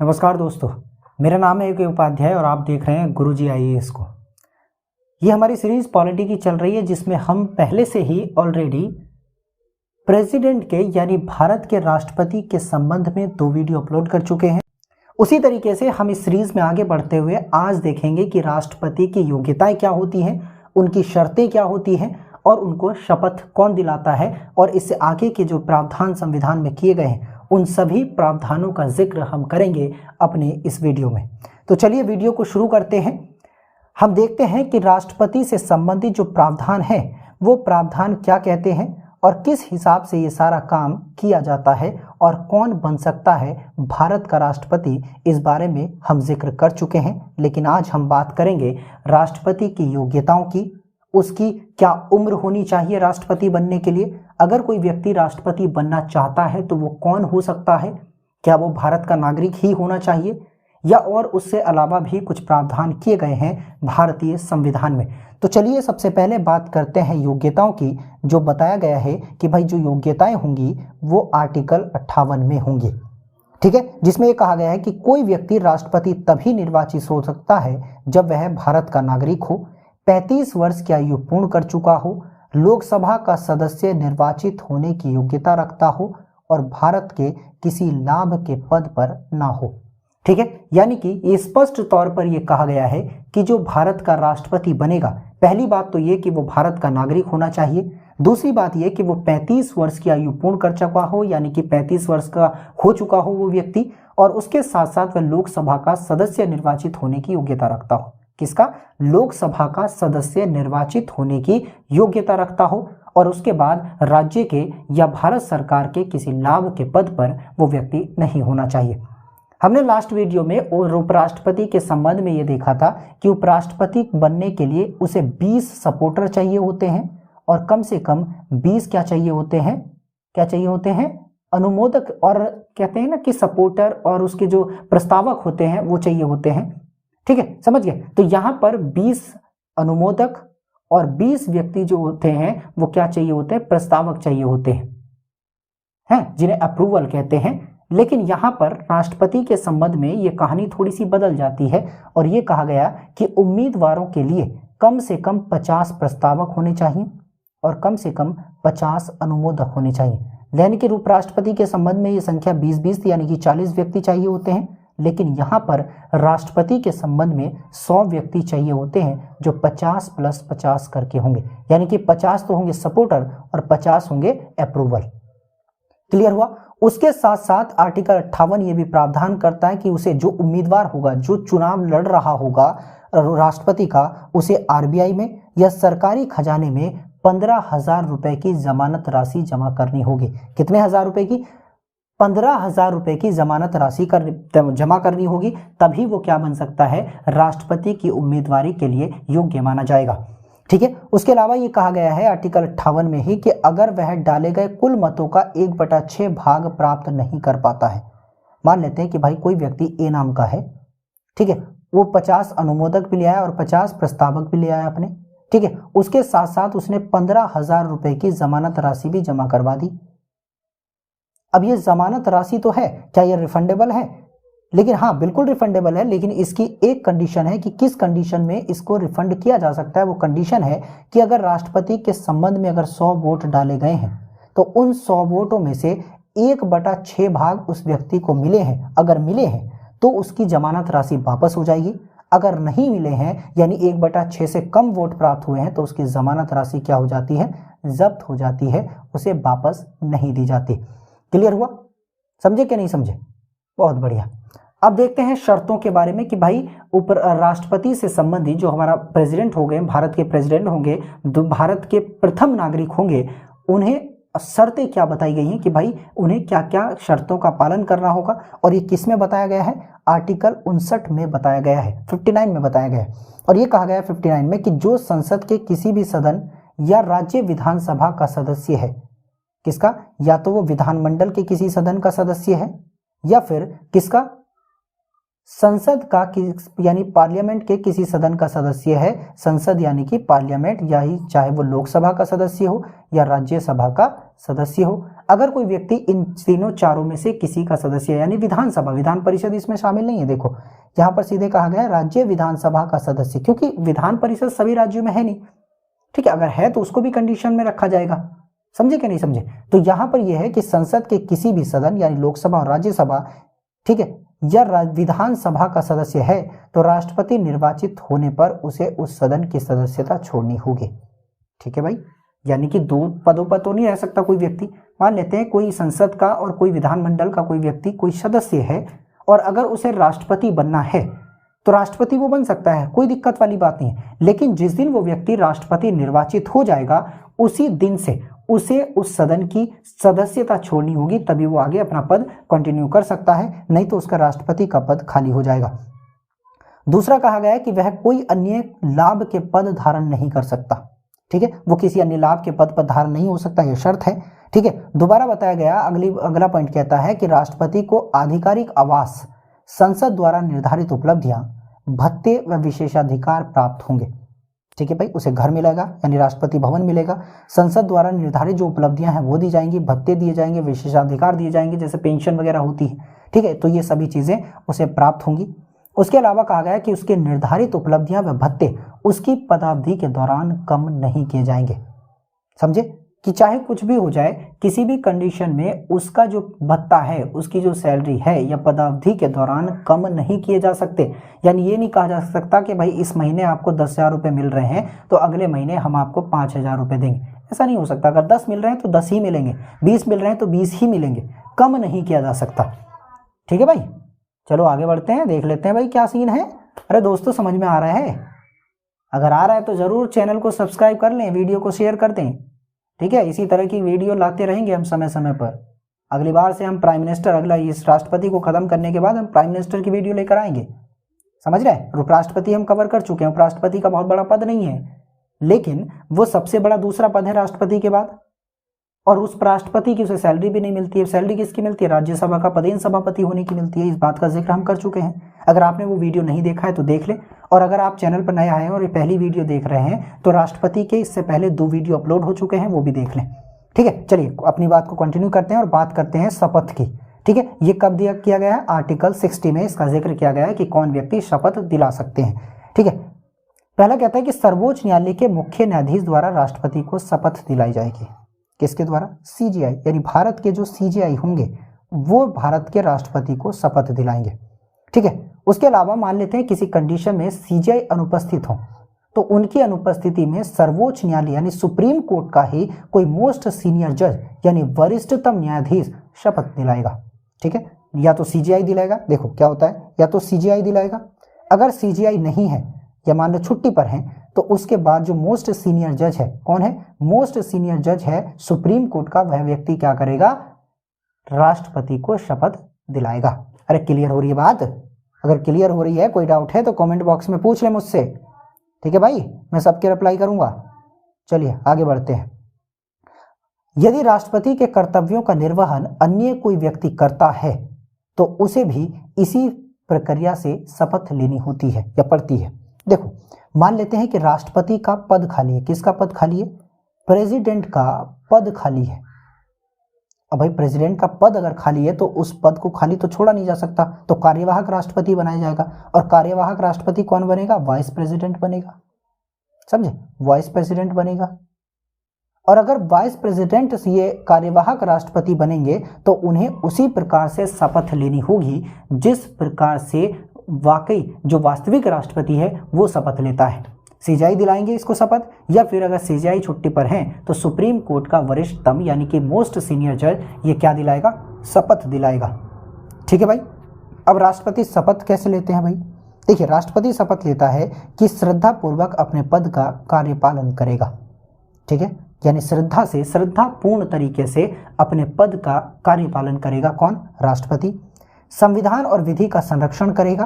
नमस्कार दोस्तों, मेरा नाम है AK उपाध्याय और आप देख रहे हैं गुरुजी IAS को। ये हमारी सीरीज पॉलिटी की चल रही है जिसमें हम पहले से ही ऑलरेडी प्रेसिडेंट के यानी भारत के राष्ट्रपति के संबंध में 2 वीडियो अपलोड कर चुके हैं। उसी तरीके से हम इस सीरीज में आगे बढ़ते हुए आज देखेंगे कि राष्ट्रपति की योग्यताएं क्या होती हैं, उनकी शर्तें क्या होती हैं और उनको शपथ कौन दिलाता है, और इससे आगे के जो प्रावधान संविधान में किए गए हैं उन सभी प्रावधानों का जिक्र हम करेंगे अपने इस वीडियो में। तो चलिए वीडियो को शुरू करते हैं। हम देखते हैं कि राष्ट्रपति से संबंधित जो प्रावधान है वो प्रावधान क्या कहते हैं और किस हिसाब से ये सारा काम किया जाता है और कौन बन सकता है भारत का राष्ट्रपति, इस बारे में हम जिक्र कर चुके हैं। लेकिन आज हम बात करेंगे राष्ट्रपति की योग्यताओं की, उसकी क्या उम्र होनी चाहिए राष्ट्रपति बनने के लिए, अगर कोई व्यक्ति राष्ट्रपति बनना चाहता है तो वो कौन हो सकता है, क्या वो भारत का नागरिक ही होना चाहिए या और उससे अलावा भी कुछ प्रावधान किए गए हैं भारतीय संविधान में। तो चलिए सबसे पहले बात करते हैं योग्यताओं की। जो बताया गया है कि भाई जो योग्यताएं होंगी वो आर्टिकल 58 में होंगी, ठीक है, जिसमें ये कहा गया है कि कोई व्यक्ति राष्ट्रपति तभी निर्वाचित हो सकता है जब वह भारत का नागरिक हो, 35 वर्ष की आयु पूर्ण कर चुका हो, लोकसभा का सदस्य निर्वाचित होने की योग्यता रखता हो और भारत के किसी लाभ के पद पर ना हो। ठीक है, यानी कि ये स्पष्ट तौर पर यह कहा गया है कि जो भारत का राष्ट्रपति बनेगा, पहली बात तो ये कि वो भारत का नागरिक होना चाहिए, दूसरी बात यह कि वो 35 वर्ष की आयु पूर्ण कर चुका हो, यानी कि 35 वर्ष का हो चुका हो वो व्यक्ति, और उसके साथ साथ वह लोकसभा का सदस्य निर्वाचित होने की योग्यता रखता हो। किसका? लोकसभा का सदस्य निर्वाचित होने की योग्यता रखता हो, और उसके बाद राज्य के या भारत सरकार के किसी लाभ के पद पर वो व्यक्ति नहीं होना चाहिए। हमने लास्ट वीडियो में उपराष्ट्रपति के संबंध में ये देखा था कि उपराष्ट्रपति बनने के लिए उसे 20 सपोर्टर चाहिए होते हैं और कम से कम 20 क्या चाहिए होते हैं, अनुमोदक, और कहते हैं ना कि सपोर्टर और उसके जो प्रस्तावक होते हैं वो चाहिए होते हैं। ठीक है, समझ गए। तो यहां पर 20 अनुमोदक और 20 व्यक्ति जो होते हैं वो क्या चाहिए होते हैं, प्रस्तावक चाहिए होते हैं, जिन्हें अप्रूवल कहते हैं। लेकिन यहां पर राष्ट्रपति के संबंध में ये कहानी थोड़ी सी बदल जाती है और ये कहा गया कि उम्मीदवारों के लिए कम से कम 50 प्रस्तावक होने चाहिए और कम से कम 50 अनुमोदक होने चाहिए। यानी कि उपराष्ट्रपति के संबंध में ये संख्या 20-20 यानी कि 40 व्यक्ति चाहिए होते हैं, लेकिन यहाँ पर राष्ट्रपति के संबंध में 100 व्यक्ति चाहिए होते हैं जो 50 + 50 करके होंगे, यानी कि 50 तो होंगे सपोर्टर और 50 होंगे अप्रूवल। क्लियर हुआ? उसके साथ साथ आर्टिकल 58 ये भी प्रावधान करता है कि उसे जो उम्मीदवार होगा, जो चुनाव लड़ रहा होगा राष्ट्रपति का, उसे RBI में या सरकारी खजाने में 15,000 रुपए की जमानत राशि जमा करनी होगी। कितने हजार रुपए की? 15,000 रुपए की जमानत राशि जमा करनी होगी, तभी वो क्या बन सकता है, राष्ट्रपति की उम्मीदवारी के लिए योग्य माना जाएगा। ठीक है, उसके अलावा ये कहा गया है आर्टिकल 58 में ही कि अगर वह डाले गए कुल मतों का 1/6 भाग प्राप्त नहीं कर पाता है, मान लेते हैं कि भाई कोई व्यक्ति A नाम का है, ठीक है, वो 50 अनुमोदक भी ले आया और 50 प्रस्तावक भी ले आया अपने, ठीक है, उसके साथ साथ उसने 15,000 रुपए की जमानत राशि भी जमा करवा दी। अब ये जमानत राशि तो है, क्या ये रिफंडेबल है? लेकिन हाँ, बिल्कुल रिफंडेबल है, लेकिन इसकी एक कंडीशन है कि किस कंडीशन में इसको रिफंड किया जा सकता है। वो कंडीशन है कि अगर राष्ट्रपति के संबंध में अगर 100 वोट डाले गए हैं तो उन 100 वोटों में से 1/6 भाग उस व्यक्ति को मिले हैं। अगर मिले हैं तो उसकी जमानत राशि वापस हो जाएगी, अगर नहीं मिले हैं यानी 1/6 से कम वोट प्राप्त हुए हैं तो उसकी जमानत राशि क्या हो जाती है, जब्त हो जाती है, उसे वापस नहीं दी जाती। क्लियर हुआ? समझे कि नहीं समझे? बहुत बढ़िया। अब देखते हैं शर्तों के बारे में कि भाई राष्ट्रपति से संबंधित जो हमारा प्रेसिडेंट हो गए, भारत के प्रेसिडेंट होंगे, भारत के प्रथम नागरिक होंगे, उन्हें शर्तें क्या बताई गई हैं कि भाई उन्हें क्या क्या शर्तों का पालन करना होगा। और ये किस में बताया गया है? आर्टिकल 59 में बताया गया है, 59 में बताया गया है। और ये कहा गया है 59 में कि जो संसद के किसी भी सदन या राज्य विधानसभा का सदस्य है, किसका? या तो वो विधानमंडल के किसी सदन का सदस्य है या फिर किसका? संसद का यानी पार्लियामेंट के किसी सदन का सदस्य है। संसद यानी कि पार्लियामेंट, या ही चाहे वो लोकसभा का सदस्य हो या राज्यसभा का सदस्य हो। अगर कोई व्यक्ति इन तीनों चारों में से किसी का सदस्य है, यानी विधानसभा, विधान परिषद इसमें शामिल नहीं है। देखो यहाँ पर सीधे कहा गया है राज्य विधानसभा का सदस्य, क्योंकि विधान परिषद सभी राज्यों में है नहीं, ठीक है। अगर है तो उसको भी कंडीशन में रखा जाएगा, समझे कि नहीं समझे। तो यहाँ पर यह है कि संसद के किसी भी सदन यानी लोकसभा और राज्यसभा, ठीक है, या विधानसभा का सदस्य है तो राष्ट्रपति निर्वाचित होने पर उसे उस सदन की सदस्यता छोड़नी होगी, ठीक है भाई। यानी कि दो पदों पर तो नहीं रह सकता कोई व्यक्ति। मान लेते हैं कोई संसद का और कोई विधानमंडल का कोई व्यक्ति कोई सदस्य है और अगर उसे राष्ट्रपति बनना है तो राष्ट्रपति वो बन सकता है, कोई दिक्कत वाली बात नहीं है। लेकिन जिस दिन वो व्यक्ति राष्ट्रपति निर्वाचित हो जाएगा उसी दिन से उसे उस सदन की सदस्यता छोड़नी होगी, तभी वो आगे अपना पद कंटिन्यू कर सकता है, नहीं तो उसका राष्ट्रपति का पद खाली हो जाएगा। दूसरा कहा गया है कि वह कोई अन्य लाभ के पद धारण नहीं कर सकता, ठीक है, वो किसी अन्य लाभ के पद पर धारण नहीं हो सकता, यह शर्त है, ठीक है। दोबारा बताया गया अगला पॉइंट कहता है कि राष्ट्रपति को आधिकारिक आवास, संसद द्वारा निर्धारित उपलब्धियां, भत्ते व विशेषाधिकार प्राप्त होंगे, ठीक है भाई। उसे घर मिलेगा यानी राष्ट्रपति भवन मिलेगा, संसद द्वारा निर्धारित जो उपलब्धियां हैं वो दी जाएंगी, भत्ते दिए जाएंगे, विशेषाधिकार दिए जाएंगे, जैसे पेंशन वगैरह होती है, ठीक है। तो ये सभी चीजें उसे प्राप्त होंगी। उसके अलावा कहा गया है कि उसके निर्धारित उपलब्धियां व भत्ते उसकी पदावधि के दौरान कम नहीं किए जाएंगे, समझे, कि चाहे कुछ भी हो जाए किसी भी कंडीशन में उसका जो भत्ता है, उसकी जो सैलरी है या पदावधि के दौरान कम नहीं किए जा सकते। यानी ये नहीं कहा जा सकता कि भाई इस महीने आपको 10,000 रुपये मिल रहे हैं तो अगले महीने हम आपको 5,000 रुपये देंगे, ऐसा नहीं हो सकता। अगर 10 मिल रहे हैं तो 10 ही मिलेंगे, 20 मिल रहे हैं तो 20 ही मिलेंगे, कम नहीं किया जा सकता, ठीक है भाई। चलो आगे बढ़ते हैं, देख लेते हैं भाई क्या सीन है। अरे दोस्तों समझ में आ रहा है? अगर आ रहा है तो ज़रूर चैनल को सब्सक्राइब कर लें, वीडियो को शेयर कर दें, ठीक है। इसी तरह की वीडियो लाते रहेंगे हम समय समय पर। अगली बार से हम प्राइम मिनिस्टर, अगला इस राष्ट्रपति को खत्म करने के बाद हम प्राइम मिनिस्टर की वीडियो लेकर आएंगे, समझ रहे हैं। उपराष्ट्रपति हम कवर कर चुके हैं, उपराष्ट्रपति का बहुत बड़ा पद नहीं है लेकिन वो सबसे बड़ा दूसरा पद है राष्ट्रपति के बाद, और उस राष्ट्रपति की उसे सैलरी भी नहीं मिलती है। सैलरी किसकी मिलती है? राज्यसभा का पदेन सभापति होने की मिलती है। इस बात का जिक्र हम कर चुके हैं। अगर आपने वो वीडियो नहीं देखा है तो देख ले, और अगर आप चैनल पर नए आए हैं और ये पहली वीडियो देख रहे हैं तो राष्ट्रपति के इससे पहले 2 वीडियो अपलोड हो चुके हैं, वो भी देख लें, ठीक है। चलिए अपनी बात को कंटिन्यू करते हैं और बात करते हैं शपथ की, ठीक है। ये कब किया गया है? आर्टिकल 60 में इसका जिक्र किया गया है कि कौन व्यक्ति शपथ दिला सकते हैं, ठीक है। पहला कहता है कि सर्वोच्च न्यायालय के मुख्य न्यायाधीश द्वारा राष्ट्रपति को शपथ दिलाई जाएगी। किसके द्वारा? सीजीआई, यानी भारत के जो सीजीआई होंगे वो भारत के राष्ट्रपति को शपथ दिलाएंगे, ठीक है। उसके अलावा मान लेते हैं किसी कंडीशन में सीजीआई अनुपस्थित हो तो उनकी अनुपस्थिति में सर्वोच्च न्यायालय यानी सुप्रीम कोर्ट का ही कोई मोस्ट सीनियर जज यानी वरिष्ठतम न्यायाधीश शपथ दिलाएगा, ठीक है। या तो सीजीआई दिलाएगा, देखो क्या होता है, या तो सीजीआई दिलाएगा, अगर सीजीआई नहीं है या मान लो छुट्टी पर है तो उसके बाद जो मोस्ट सीनियर जज है, कौन है? मोस्ट सीनियर जज है सुप्रीम कोर्ट का, वह व्यक्ति क्या करेगा? राष्ट्रपति को शपथ दिलाएगा। अरे क्लियर हो रही है बात? अगर क्लियर हो रही है, कोई डाउट है तो कमेंट बॉक्स में पूछ ले मुझसे, ठीक है भाई, मैं सबके रिप्लाई करूंगा। चलिए आगे बढ़ते हैं। यदि राष्ट्रपति के कर्तव्यों का निर्वहन अन्य कोई व्यक्ति करता है तो उसे भी इसी प्रक्रिया से शपथ लेनी होती है या पड़ती है। देखो मान लेते हैं कि राष्ट्रपति का पद खाली है। किसका पद खाली है? प्रेसिडेंट का पद खाली है। अब भाई प्रेसिडेंट का पद अगर खाली है तो उस पद को खाली तो छोड़ा नहीं जा सकता, तो कार्यवाहक राष्ट्रपति बनाया जाएगा, और कार्यवाहक राष्ट्रपति कौन बनेगा? वाइस प्रेसिडेंट बनेगा, समझे, वाइस प्रेसिडेंट बनेगा। और अगर वाइस प्रेसिडेंट ये कार्यवाहक राष्ट्रपति बनेंगे तो उन्हें उसी प्रकार से शपथ लेनी होगी जिस प्रकार से वाकई जो वास्तविक राष्ट्रपति है वो शपथ लेता है। सीजीआई दिलाएंगे इसको शपथ, या फिर अगर सीजीआई छुट्टी पर हैं तो सुप्रीम कोर्ट का वरिष्ठतम यानी कि मोस्ट सीनियर जज ये क्या दिलाएगा? शपथ दिलाएगा, ठीक है भाई। अब राष्ट्रपति शपथ कैसे लेते हैं भाई? देखिए राष्ट्रपति शपथ लेता है कि श्रद्धा पूर्वक अपने पद का कार्यपालन करेगा, ठीक है, यानी श्रद्धापूर्ण तरीके से अपने पद का कार्यपालन करेगा। कौन? राष्ट्रपति। संविधान और विधि का संरक्षण करेगा,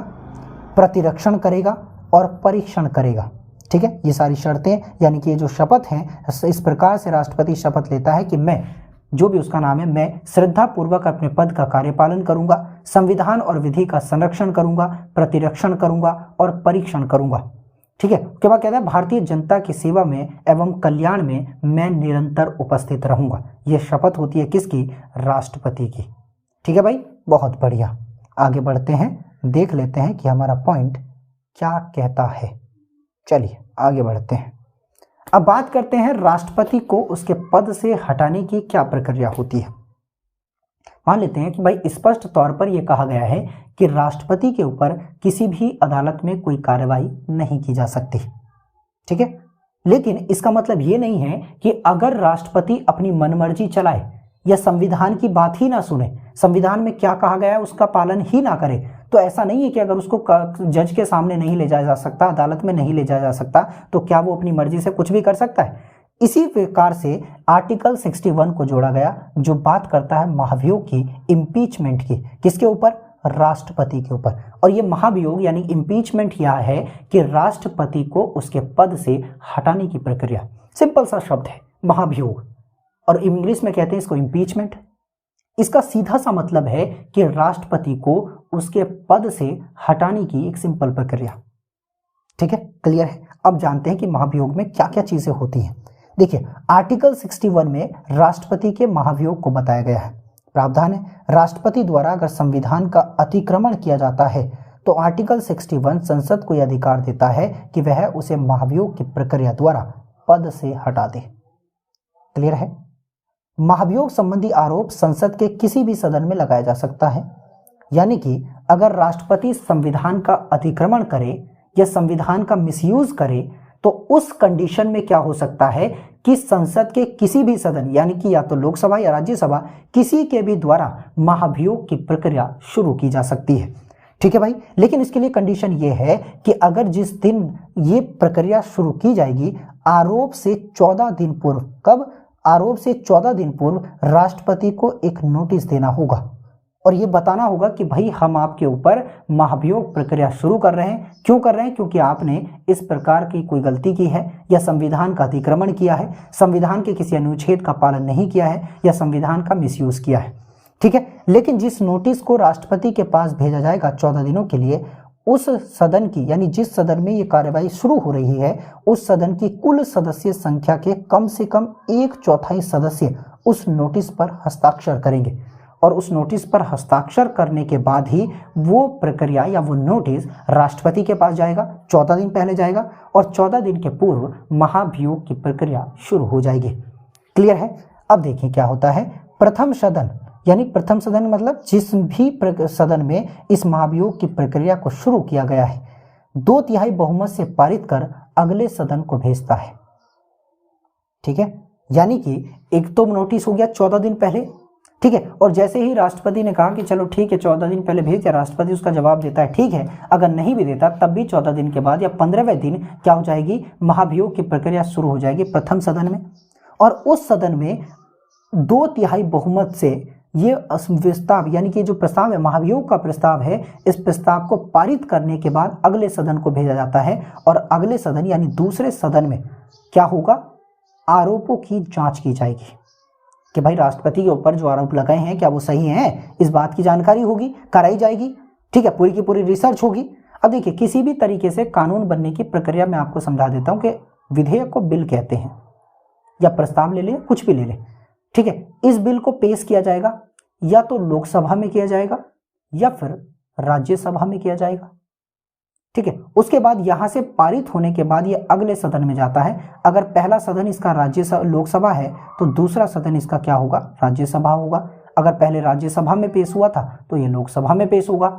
प्रतिरक्षण करेगा और परीक्षण करेगा, ठीक है। ये सारी शर्तें, यानी कि ये जो शपथ हैं, इस प्रकार से राष्ट्रपति शपथ लेता है कि मैं, जो भी उसका नाम है, मैं श्रद्धापूर्वक अपने पद का कार्यपालन करूंगा, संविधान और विधि का संरक्षण करूंगा, प्रतिरक्षण करूंगा और परीक्षण करूंगा, ठीक है। उसके बाद कहता है भारतीय जनता की सेवा में एवं कल्याण में मैं निरंतर उपस्थित रहूंगा। यह शपथ होती है किसकी? राष्ट्रपति की। ठीक है भाई, बहुत बढ़िया। आगे बढ़ते हैं, देख लेते हैं कि हमारा पॉइंट क्या कहता है। चलिए आगे बढ़ते हैं। अब बात करते हैं राष्ट्रपति को उसके पद से हटाने की क्या प्रक्रिया होती है। मान लेते हैं कि भाई स्पष्ट तौर पर यह कहा गया है कि राष्ट्रपति के ऊपर किसी भी अदालत में कोई कार्रवाई नहीं की जा सकती। ठीक है, लेकिन इसका मतलब यह नहीं है कि अगर राष्ट्रपति अपनी मनमर्जी चलाए या संविधान की बात ही ना सुने, संविधान में क्या कहा गया है उसका पालन ही ना करे, तो ऐसा नहीं है कि अगर उसको जज के सामने नहीं ले जाया जा सकता, अदालत में नहीं ले जाया जा सकता, तो क्या वो अपनी मर्जी से कुछ भी कर सकता है? इसी प्रकार से आर्टिकल 61 को जोड़ा गया जो बात करता है महाभियोग की, इम्पीचमेंट की। किसके ऊपर? राष्ट्रपति के ऊपर। और ये महाभियोग यानी इम्पीचमेंट यह है कि राष्ट्रपति को उसके पद से हटाने की प्रक्रिया। सिंपल सा शब्द है महाभियोग, और इंग्लिश में कहते हैं इसको इम्पीचमेंट। इसका सीधा सा मतलब है कि राष्ट्रपति को उसके पद से हटाने की एक सिंपल प्रक्रिया। ठीक है, क्लियर है। अब जानते हैं कि महाभियोग में क्या क्या चीजें होती हैं। देखिए, आर्टिकल 61 में राष्ट्रपति के महाभियोग को बताया गया है। प्रावधान है, राष्ट्रपति द्वारा अगर संविधान का अतिक्रमण किया जाता है तो आर्टिकल 61 संसद को यह अधिकार देता है कि वह उसे महाभियोग की प्रक्रिया द्वारा पद से हटा दे। क्लियर है। महाभियोग संबंधी आरोप संसद के किसी भी सदन में लगाया जा सकता है। यानी कि अगर राष्ट्रपति संविधान का अतिक्रमण करे या संविधान का मिसयूज करे तो उस कंडीशन में क्या हो सकता है कि संसद के किसी भी सदन यानी कि या तो लोकसभा या राज्यसभा किसी के भी द्वारा महाभियोग की प्रक्रिया शुरू की जा सकती है। ठीक है भाई, लेकिन इसके लिए कंडीशन ये है कि अगर जिस दिन ये प्रक्रिया शुरू की जाएगी आरोप से 14 दिन पूर्व, कब? आरोप से 14 दिन पूर्व राष्ट्रपति को एक नोटिस देना होगा और ये बताना होगा कि भाई हम आपके ऊपर महाभियोग प्रक्रिया शुरू कर रहे हैं। क्यों कर रहे हैं? क्योंकि आपने इस प्रकार की कोई गलती की है या संविधान का अतिक्रमण किया है, संविधान के किसी अनुच्छेद का पालन नहीं किया है या संविधान का मिसयूज किया है। ठीक है, लेकिन जिस नोटिस को राष्ट्रपति के पास भेजा जाएगा 14 दिनों के लिए, उस सदन की यानी जिस सदन में ये कार्यवाही शुरू हो रही है उस सदन की कुल सदस्य संख्या के कम से कम 1/4 सदस्य उस नोटिस पर हस्ताक्षर करेंगे और उस नोटिस पर हस्ताक्षर करने के बाद ही वो प्रक्रिया या वो नोटिस राष्ट्रपति के पास जाएगा, 14 दिन पहले जाएगा और 14 दिन के पूर्व महाभियोग की प्रक्रिया शुरू हो जाएगी। क्लियर है। अब देखिए क्या होता है। प्रथम सदन यानी प्रथम सदन मतलब जिस भी सदन में इस महाभियोग की प्रक्रिया को शुरू किया गया है 2/3 बहुमत से पारित कर अगले सदन को भेजता है। ठीक है, यानी कि एक तो नोटिस हो गया 14 दिन पहले। ठीक है, और जैसे ही राष्ट्रपति ने कहा कि चलो ठीक है 14 दिन पहले भेज दिया, राष्ट्रपति उसका जवाब देता है ठीक है। अगर नहीं भी देता तब भी 14 दिन के बाद या 15वें दिन क्या हो जाएगी? महाभियोग की प्रक्रिया शुरू हो जाएगी प्रथम सदन में। और उस सदन में 2/3 बहुमत से ये प्रस्ताव यानी कि जो प्रस्ताव है महाभियोग का प्रस्ताव है, इस प्रस्ताव को पारित करने के बाद अगले सदन को भेजा जाता है और अगले सदन यानी दूसरे सदन में क्या होगा? आरोपों की जांच की जाएगी कि भाई राष्ट्रपति के ऊपर जो आरोप लगाए हैं क्या वो सही हैं, इस बात की जानकारी होगी, कराई जाएगी। ठीक है, पूरी की पूरी रिसर्च होगी। अब देखिए, किसी भी तरीके से कानून बनने की प्रक्रिया मैं आपको समझा देता हूं कि विधेयक को बिल कहते हैं या प्रस्ताव ले ले कुछ भी ले ले। ठीक है, इस बिल को पेश किया जाएगा या तो लोकसभा में किया जाएगा या फिर राज्यसभा में किया जाएगा। ठीक है, उसके बाद यहां से पारित होने के बाद ये अगले सदन में जाता है। अगर पहला सदन इसका लोकसभा है तो दूसरा सदन इसका क्या होगा? राज्यसभा होगा। अगर पहले राज्यसभा में पेश हुआ था तो ये लोकसभा में पेश होगा।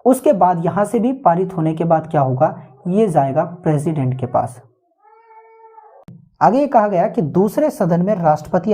उसके बाद यहां से भी पारित होने के बाद क्या होगा? ये जाएगा प्रेसिडेंट के पास। आगे कहा गया कि दूसरे सदन में राष्ट्रपति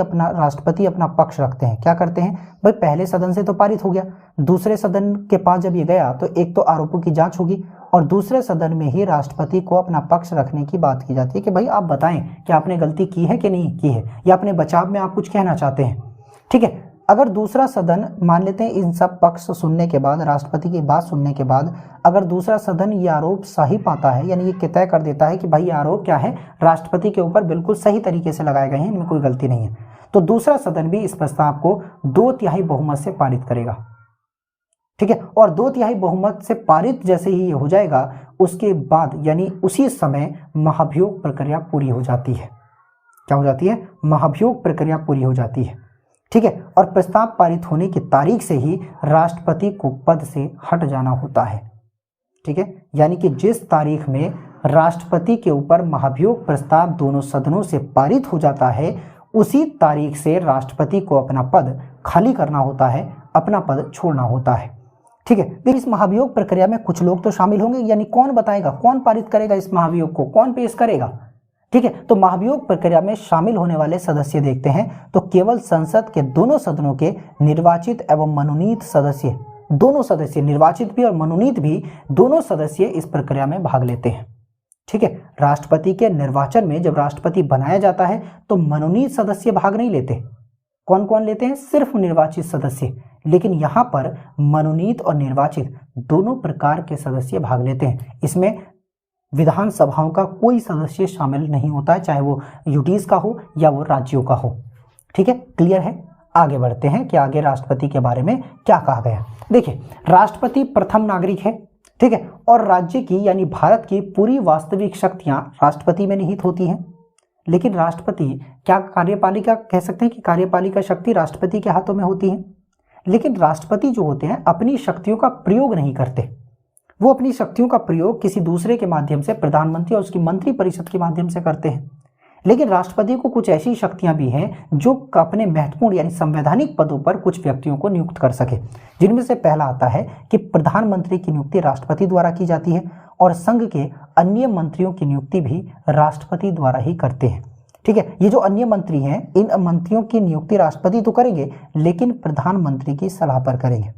अपना पक्ष रखते हैं। क्या करते हैं भाई? पहले सदन से तो पारित हो गया, दूसरे सदन के पास जब ये गया तो एक तो आरोपों की जांच होगी और दूसरे सदन में ही राष्ट्रपति को अपना पक्ष रखने की बात की जाती है कि भाई आप बताएं कि आपने गलती की है कि नहीं की है या अपने बचाव में आप कुछ कहना चाहते हैं। ठीक है, अगर दूसरा सदन मान लेते हैं इन सब पक्ष सुनने के बाद, राष्ट्रपति की बात सुनने के बाद अगर दूसरा सदन ये आरोप सही पाता है यानी ये तय कर देता है कि भाई ये आरोप क्या है, राष्ट्रपति के ऊपर बिल्कुल सही तरीके से लगाए गए हैं, इनमें कोई गलती नहीं है, तो दूसरा सदन भी इस प्रस्ताव को 2/3 बहुमत से पारित करेगा। ठीक है, और 2/3 बहुमत से पारित जैसे ही ये हो जाएगा, उसके बाद यानी उसी समय महाभियोग प्रक्रिया पूरी हो जाती है। क्या हो जाती है? महाभियोग प्रक्रिया पूरी हो जाती है। ठीक है, और प्रस्ताव पारित होने की तारीख से ही राष्ट्रपति को पद से हट जाना होता है। ठीक है, यानी कि जिस तारीख में राष्ट्रपति के ऊपर महाभियोग प्रस्ताव दोनों सदनों से पारित हो जाता है, उसी तारीख से राष्ट्रपति को अपना पद खाली करना होता है, अपना पद छोड़ना होता है। ठीक है, फिर इस महाभियोग प्रक्रिया में कुछ लोग तो शामिल होंगे, यानी कौन बताएगा, कौन पारित करेगा इस महाभियोग को, कौन पेश करेगा। ठीक है, तो महाभियोग प्रक्रिया में शामिल होने वाले सदस्य देखते हैं तो केवल संसद के दोनों सदनों के निर्वाचित एवं मनोनीत सदस्य, दोनों सदस्य, निर्वाचित भी और मनोनीत भी, दोनों सदस्य इस प्रक्रिया में भाग लेते हैं। ठीक है, राष्ट्रपति के निर्वाचन में जब राष्ट्रपति बनाया जाता है तो मनोनीत सदस्य भाग नहीं लेते। कौन कौन लेते हैं? सिर्फ निर्वाचित सदस्य। लेकिन यहाँ पर मनोनीत और निर्वाचित दोनों प्रकार के सदस्य भाग लेते हैं। इसमें विधानसभाओं का कोई सदस्य शामिल नहीं होता है, चाहे वो यूटीज का हो या वो राज्यों का हो। ठीक है, क्लियर है? आगे बढ़ते हैं कि आगे राष्ट्रपति के बारे में क्या कहा गया। देखिए, राष्ट्रपति प्रथम नागरिक है। ठीक है, और राज्य की यानी भारत की पूरी वास्तविक शक्तियां राष्ट्रपति में निहित होती हैं। लेकिन राष्ट्रपति क्या कार्यपालिका कह सकते हैं कि कार्यपालिका शक्ति राष्ट्रपति के हाथों में होती है। लेकिन राष्ट्रपति जो होते हैं अपनी शक्तियों का प्रयोग नहीं करते, वो अपनी शक्तियों का प्रयोग किसी दूसरे के माध्यम से, प्रधानमंत्री और उसकी मंत्री परिषद के माध्यम से करते हैं। लेकिन राष्ट्रपति को कुछ ऐसी शक्तियां भी हैं जो अपने महत्वपूर्ण यानी संवैधानिक पदों पर कुछ व्यक्तियों को नियुक्त कर सके, जिनमें से पहला आता है कि प्रधानमंत्री की नियुक्ति राष्ट्रपति द्वारा की जाती है और संघ के अन्य मंत्रियों की नियुक्ति भी राष्ट्रपति द्वारा ही करते हैं। ठीक है, ये जो अन्य मंत्री हैं, इन मंत्रियों की नियुक्ति राष्ट्रपति तो करेंगे लेकिन प्रधानमंत्री की सलाह पर करेंगे।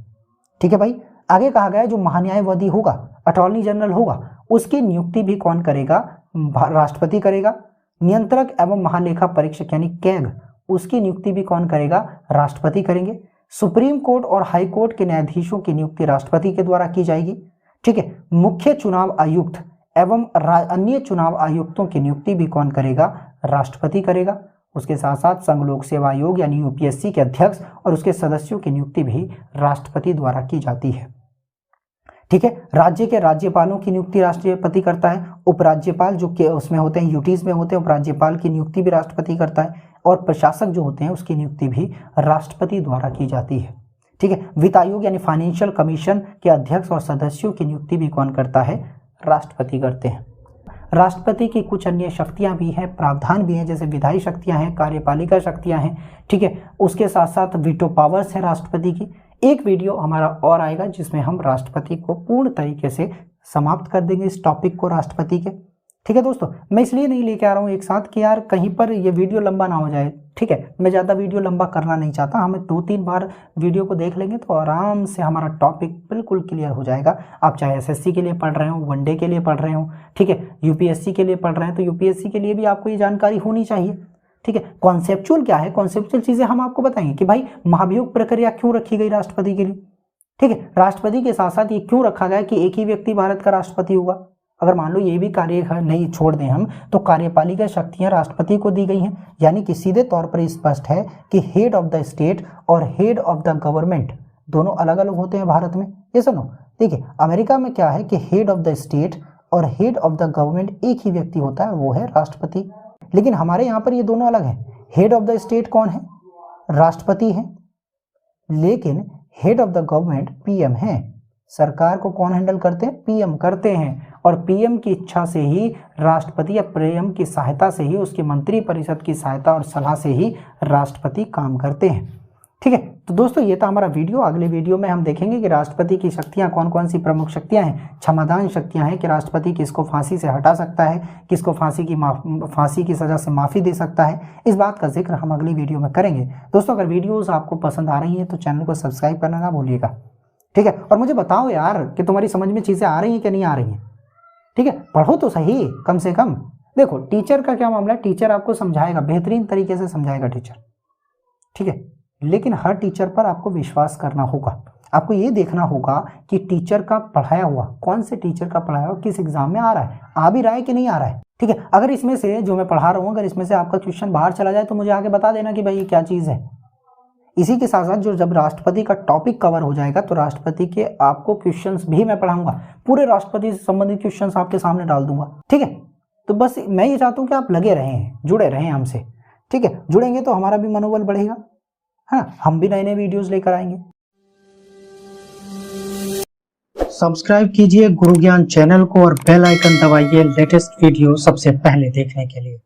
ठीक है भाई, आगे कहा गया जो महान्यायवादी होगा, अटॉर्नी जनरल होगा, उसकी नियुक्ति भी कौन करेगा? राष्ट्रपति करेगा। नियंत्रक एवं महालेखा परीक्षक यानी कैग, उसकी नियुक्ति भी कौन करेगा? राष्ट्रपति करेंगे। सुप्रीम कोर्ट और हाई कोर्ट के न्यायाधीशों की नियुक्ति राष्ट्रपति के द्वारा की जाएगी। ठीक है, मुख्य चुनाव आयुक्त एवं अन्य चुनाव आयुक्तों की नियुक्ति भी कौन करेगा? राष्ट्रपति करेगा। उसके साथ साथ संघ लोक सेवा आयोग यानी यूपीएससी के अध्यक्ष और उसके सदस्यों की नियुक्ति भी राष्ट्रपति द्वारा की जाती है। ठीक है, राज्य के राज्यपालों की नियुक्ति राष्ट्रपति करता है। उपराज्यपाल जो कि उसमें होते हैं, यूटीज में होते हैं, उपराज्यपाल की नियुक्ति भी राष्ट्रपति करता है। और प्रशासक जो होते हैं उसकी नियुक्ति भी राष्ट्रपति द्वारा की जाती है। ठीक है, वित्त आयोग यानी फाइनेंशियल कमीशन के अध्यक्ष और सदस्यों की नियुक्ति भी कौन करता है? राष्ट्रपति करते हैं। राष्ट्रपति की कुछ अन्य शक्तियां भी हैं, प्रावधान भी हैं, जैसे विधायी शक्तियां हैं, कार्यपालिका शक्तियां हैं। ठीक है, उसके साथ साथ वीटो पावर्स है राष्ट्रपति की। एक वीडियो हमारा और आएगा जिसमें हम राष्ट्रपति को पूर्ण तरीके से समाप्त कर देंगे, इस टॉपिक को राष्ट्रपति के। ठीक है दोस्तों, मैं इसलिए नहीं लेके आ रहा हूँ एक साथ कि यार कहीं पर ये वीडियो लंबा ना हो जाए। ठीक है, मैं ज़्यादा वीडियो लंबा करना नहीं चाहता। हमें 2-3 बार वीडियो को देख लेंगे तो आराम से हमारा टॉपिक बिल्कुल क्लियर हो जाएगा। आप चाहे एसएससी के लिए पढ़ रहे हो, वनडे के लिए पढ़ रहे हो, ठीक है, यूपीएससी के लिए पढ़ रहे हैं तो यूपीएससी के लिए भी आपको ये जानकारी होनी चाहिए। ठीक है, कॉन्सेप्चुअल क्या है, कॉन्सेप्चुअल चीज़ें हम आपको बताएंगे कि भाई महाभियोग प्रक्रिया क्यों रखी गई राष्ट्रपति के लिए। ठीक है, राष्ट्रपति के साथ साथ ये क्यों रखा गया कि एक ही व्यक्ति भारत का राष्ट्रपति होगा। अगर मान लो ये भी कार्य नहीं छोड़ दें हम, तो कार्यपालिका शक्तियां राष्ट्रपति को दी गई हैं। यानी कि सीधे तौर पर स्पष्ट है कि हेड ऑफ द स्टेट और हेड ऑफ द गवर्नमेंट दोनों अलग अलग होते हैं भारत में। ये सुनो, देखिए अमेरिका में क्या है कि हेड ऑफ द स्टेट और हेड ऑफ द गवर्नमेंट एक ही व्यक्ति होता है, वो है राष्ट्रपति। लेकिन हमारे यहाँ पर ये दोनों अलग हैं। हेड ऑफ द स्टेट कौन है? राष्ट्रपति है। लेकिन head of the government PM है। सरकार को कौन हैंडल करते हैं? पीएम करते हैं। और पीएम की इच्छा से ही राष्ट्रपति या पीएम की सहायता से ही, उसकी मंत्री परिषद की सहायता और सलाह से ही राष्ट्रपति काम करते हैं। ठीक है, तो दोस्तों ये था हमारा वीडियो। अगले वीडियो में हम देखेंगे कि राष्ट्रपति की शक्तियां कौन कौन सी प्रमुख शक्तियां हैं, क्षमादान शक्तियां हैं कि राष्ट्रपति किसको फांसी से हटा सकता है, किसको फांसी की सजा से माफ़ी दे सकता है। इस बात का जिक्र हम अगली वीडियो में करेंगे। दोस्तों अगर वीडियोज़ आपको पसंद आ रही हैं तो चैनल को सब्सक्राइब करना ना भूलिएगा। ठीक है, और मुझे बताओ यार कि तुम्हारी समझ में चीज़ें आ रही हैं कि नहीं आ रही हैं। ठीक है, पढ़ो तो सही कम से कम। देखो टीचर का क्या मामला है, टीचर आपको समझाएगा, बेहतरीन तरीके से समझाएगा टीचर। ठीक है, लेकिन हर टीचर पर आपको विश्वास करना होगा। आपको ये देखना होगा कि टीचर का पढ़ाया हुआ, कौन से टीचर का पढ़ाया हुआ किस एग्जाम में आ रहा है, आ भी रहा है कि नहीं आ रहा है। ठीक है, अगर इसमें से जो मैं पढ़ा रहा हूँ, अगर इसमें से आपका क्वेश्चन बाहर चला जाए तो मुझे आगे बता देना कि भाई ये क्या चीज़ है। इसी के साथ साथ जो जब राष्ट्रपति का टॉपिक कवर हो जाएगा तो राष्ट्रपति के आपको क्वेश्चंस भी मैं पढ़ाऊंगा, पूरे राष्ट्रपति से संबंधित क्वेश्चंस आपके सामने डाल दूंगा। ठीक है, तो बस मैं ये चाहता हूँ कि आप लगे रहें, जुड़े रहें हमसे। ठीक है, जुड़ेंगे तो हमारा भी मनोबल बढ़ेगा, है ना, हम भी नए नए वीडियोस लेकर आएंगे। सब्सक्राइब कीजिए गुरु ज्ञान चैनल को और बेल आइकन दबाइए लेटेस्ट वीडियो सबसे पहले देखने के लिए।